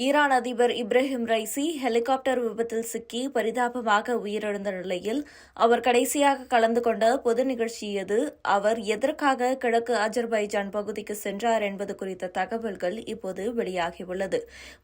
Iran அதிபர் Ebrahim Raisi helicopter விபத்தில் சிக்கி பரிதாபமாக உயிரிழந்த நிலையில் அவர் கடைசியாக கலந்து கொண்ட பொது நிகழ்ச்சி எது, அவர் எதற்காக கிழக்கு அஜர்பைஜான் பகுதிக்கு சென்றார் என்பது குறித்த தகவல்கள் இப்போது வெளியாகியுள்ளது.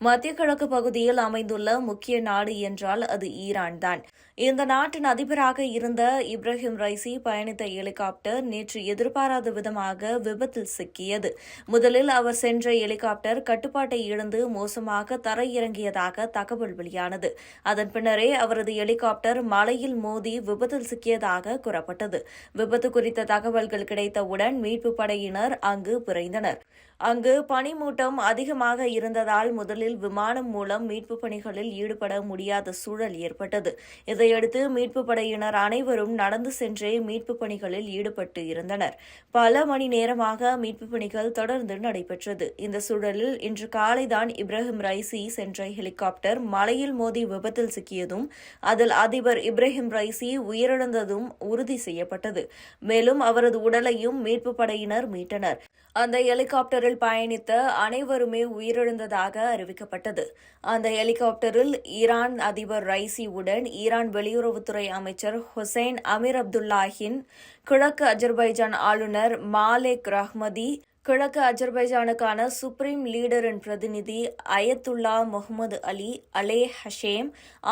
மத்திய கிழக்கு பகுதியில் அமைந்துள்ள முக்கிய நாடு என்றால் அது ஈரான் தான். இந்த நாட்டின் அதிபராக இருந்த இப்ராஹிம் ரைசி பயணித்த ஹெலிகாப்டர் நேற்று எதிர்பாராத விதமாக விபத்தில் சிக்கியது. முதலில் அவர் சென்ற ஹெலிகாப்டர் கட்டுப்பாட்டை இழந்து மோசமாக தரையிறங்கியதாக தகவல் வெளியானது. அதன் பின்னரே அவரது ஹெலிகாப்டர் மலையில் மோதி விபத்தில் சிக்கியதாக கூறப்பட்டது. விபத்து குறித்த தகவல்கள் கிடைத்தவுடன் மீட்புப் படையினர் அங்கு விரைந்தனர். அங்கு பனிமூட்டம் அதிகமாக இருந்ததால் முதலில் விமானம் மூலம் மீட்புப் பணிகளில் ஈடுபட முடியாத சூழல் ஏற்பட்டது. இதையடுத்து மீட்புப் படையினர் அனைவரும் நடந்து சென்றே மீட்புப் பணிகளில் ஈடுபட்டு இருந்தனர். பல மணி நேரமாக மீட்புப் பணிகள் தொடர்ந்து நடைபெற்றது. இந்த சூழலில் இன்று காலைதான் இப்ராஹிம் ரைசி சென்ற ஹெலிகாப்டர் மலையில் மோதி விபத்தில் சிக்கியதும் அதில் அதிபர் இப்ராஹிம் ரைசி உயிரிழந்ததும் உறுதி செய்யப்பட்டது. மேலும் அவரது உடலையும் மீட்புப் படையினர் மீட்டனர். அந்த ஹெலிகாப்டரில் பயணித்த அனைவருமே உயிரிழந்ததாக அறிவிக்கப்பட்டது. அந்த ஹெலிகாப்டரில் ஈரான் அதிபர் ரைசி உடன் ஈரான் வெளியுறவுத்துறை அமைச்சர் ஹுசைன் அமீர் அப்துல்லாஹின், கிழக்கு அஜர்பைஜான் ஆளுநர் மாலேக் ரஹ்மதி, கிழக்கு அஜர்பைஜானுக்கான சுப்ரீம் லீடரின் பிரதிநிதி அயத்துல்லா முகமது அலி அலே ஹஷேம்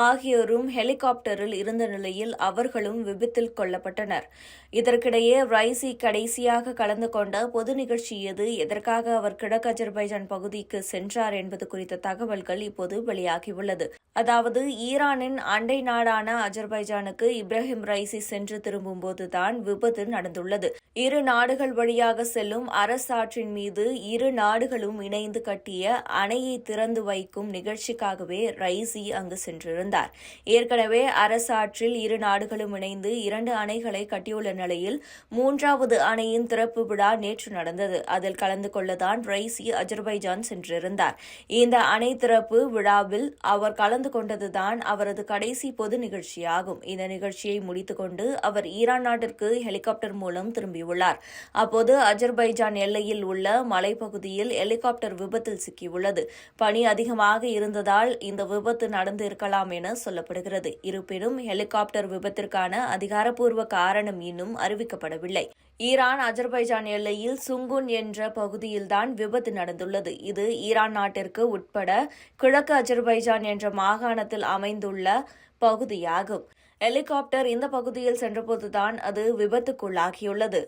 ஆகியோரும் ஹெலிகாப்டரில் இருந்த நிலையில் அவர்களும் விபத்தில் கொல்லப்பட்டனர். இதற்கிடையே ரைசி கடைசியாக கலந்து கொண்ட பொது நிகழ்ச்சி எது, எதற்காக அவர் கிழக்கு அஜர்பைஜான் பகுதிக்கு சென்றார் என்பது குறித்த தகவல்கள் இப்போது வெளியாகியுள்ளது. அதாவது ஈரானின் அண்டை நாடான அஜர்பைஜானுக்கு இப்ராஹிம் ரைசி சென்று திரும்பும்போதுதான் விபத்து நடந்துள்ளது. இரு நாடுகள் வழியாக செல்லும் அரசாற்றின் மீது இரு நாடுகளும் இணைந்து கட்டிய அணையை திறந்து வைக்கும் நிகழ்ச்சிக்காகவே ரைசி அங்கு சென்றிருந்தார். ஏற்கனவே அரசாற்றில் இரு நாடுகளும் இணைந்து 2 அணைகளை கட்டியுள்ள நிலையில் 3வது அணையின் திறப்பு விழா நேற்று நடந்தது. அதில் கலந்து கொள்ளதான் ரைசி அஜர்பைஜான் சென்றிருந்தார். இந்த அணை திறப்பு விழாவில் அவர் கலந்து கொண்டதுதான் அவரது கடைசி பொது நிகழ்ச்சியாகும். இந்த நிகழ்ச்சியை முடித்துக்கொண்டு அவர் ஈரான் நாட்டிற்கு ஹெலிகாப்டர் மூலம் திரும்பியுள்ளார். அப்போது அஜர்பைஜான் எல்லையில் உள்ள மலைப்பகுதியில் ஹெலிகாப்டர் விபத்தில் சிக்கியுள்ளது. பனி அதிகமாக இருந்ததால் இந்த விபத்து நடந்திருக்கலாம் என சொல்லப்படுகிறது. இருப்பினும் ஹெலிகாப்டர் விபத்திற்கான அதிகாரப்பூர்வ காரணம் இன்னும் அறிவிக்கப்படவில்லை. ஈரான் அஜர்பைஜான் எல்லையில் சுங்குன் என்ற பகுதியில்தான் விபத்து நடந்துள்ளது. இது ஈரான் நாட்டிற்கு உட்பட கிழக்கு அஜர்பைஜான் என்ற மாகாணத்தில் அமைந்துள்ள பகுதியாகும். ஹெலிகாப்டர் இந்த பகுதியில் சென்றபோதுதான் அது விபத்துக்குள்ளாகியுள்ளது.